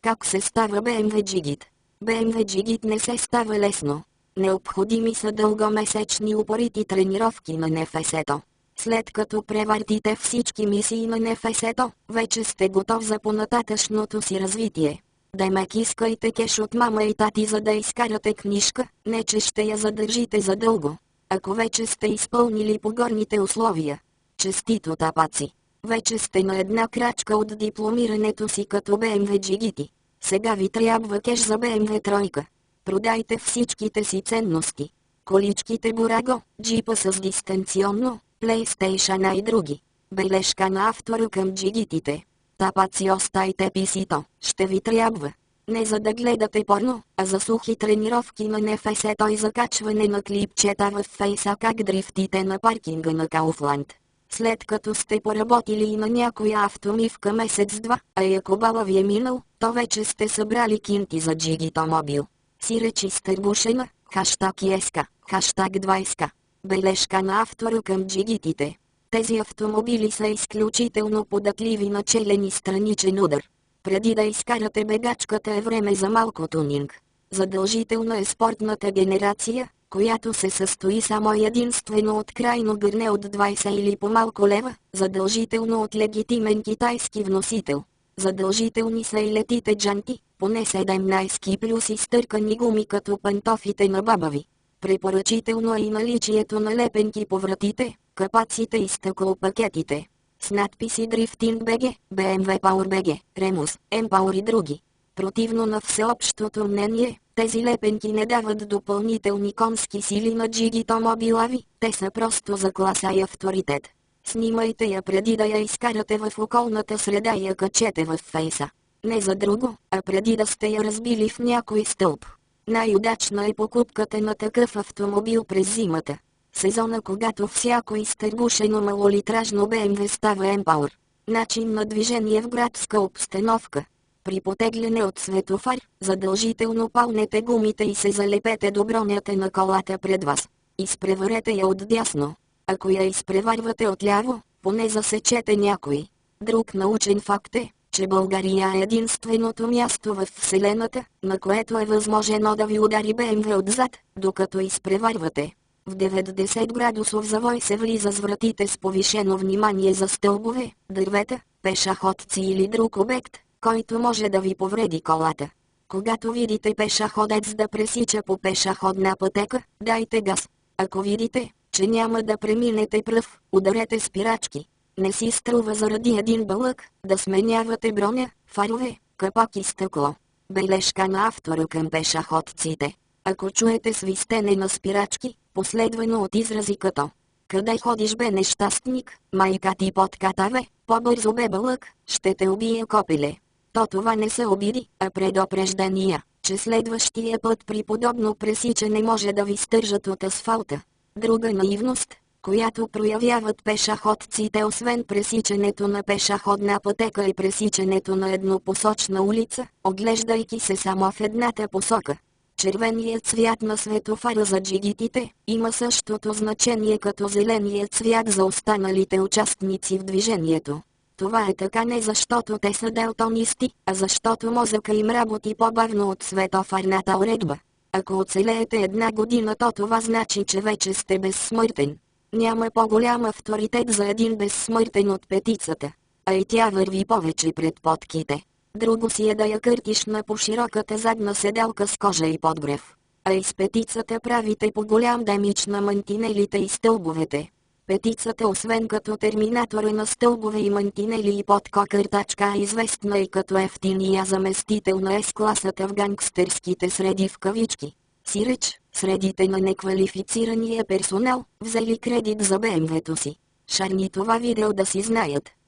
Как се става BMW джигит? BMW джигит не се става лесно. Необходими са дългомесечни упорити тренировки на НФС-то. След като превъртите всички мисии на НФС-то, вече сте готов за понататъчното си развитие. Демек искайте кеш от мама и тати, за да изкарате книжка, не че ще я задържите задълго. Ако вече сте изпълнили погорните условия. Честито, тапаци! Вече сте на една крачка от дипломирането си като BMW джигити. Сега ви трябва кеш за BMW тройка. Продайте всичките си ценности. Количките Бураго, джипа с дистанционно, PlayStation и други. Бележка на автора към джигитите. Тапаци, остайте писито, ще ви трябва. Не за да гледате порно, а за сухи тренировки на НФС-то и закачване на клипчета в фейса как дрифтите на паркинга на Кауфланд. След като сте поработили и на някоя автомивка месец-два, а ако бала ви е минал, то вече сте събрали кинти за джигито мобил. Сиречи стърбушена, хаштаг ЕСКА, хаштаг 20. Бележка на автора към джигитите. Тези автомобили са изключително податливи на челен и страничен удар. Преди да изкарате бегачката е време за малко тунинг. Задължителна е спортната генерация, която се състои само единствено от крайно гърне от 20 или по-малко лева, задължително от легитимен китайски вносител. Задължителни са и летите джанти, поне 17 плюс изтъркани гуми като пантофите на баба ви. Препоръчително е и наличието на лепенки по вратите, капаците и стъклопакетите. С надписи Drifting BG, BMW Power BG, Remus, M-Power и други. Противно на всеобщото мнение, тези лепенки не дават допълнителни конски сили на джигито мобила ви, те са просто за класа и авторитет. Снимайте я преди да я изкарате в околната среда и я качете в фейса. Не за друго, а преди да сте я разбили в някой стълб. Най-удачна е покупката на такъв автомобил през зимата. Сезона, когато всяко изтърбушено малолитражно BMW става M-Power. Начин на движение в градска обстановка. При потегляне от светофар, задължително палнете гумите и се залепете до бронята на колата пред вас. Изпреварете я отдясно. Ако я изпреварвате отляво, поне засечете някой. Друг научен факт е, че България е единственото място в Вселената, на което е възможно да ви удари BMW отзад, докато изпреварвате. В 90 градусов завой се влиза с вратите с повишено внимание за стълбове, дървета, пешеходци или друг обект, който може да ви повреди колата. Когато видите пешеходец да пресича по пешеходна пътека, дайте газ. Ако видите, че няма да преминете пръв, ударете спирачки. Не си струва заради един бълък да сменявате броня, фарове, капак и стъкло. Бележка на автора към пешеходците. Ако чуете свистене на спирачки, последвано от изрази като "Къде ходиш бе нещастник, майка ти подкатаве, по-бързо бе бълък, ще те убие копеле", то това не са обиди, а предупреждения, че следващия път при подобно пресичане може да ви стържат от асфалта. Друга наивност, която проявяват пешеходците, освен пресичането на пешеходна пътека и пресичането на еднопосочна улица, оглеждайки се само в едната посока. Червеният цвят на светофара за джигитите има същото значение като зеленият цвят за останалите участници в движението. Това е така не защото те са далтонисти, а защото мозъка им работи по-бавно от светофарната уредба. Ако оцелеете една година, то това значи, че вече сте безсмъртен. Няма по-голям авторитет за един безсмъртен от петицата. А и тя върви повече пред подките. Друго си е да я къртиш на по-широката задна седалка с кожа и подгрев. А и с петицата правите по-голям демидж на мантинелите и стълбовете. Петицата, освен като терминатора на стълбове и мантинели и подкокъртачка, е известна и като ефтиния заместител на С-класата в гангстерските среди в кавички. Сиреч, средите на неквалифицирания персонал, взели кредит за БМВ-то си. Шарни това видео да си знаят.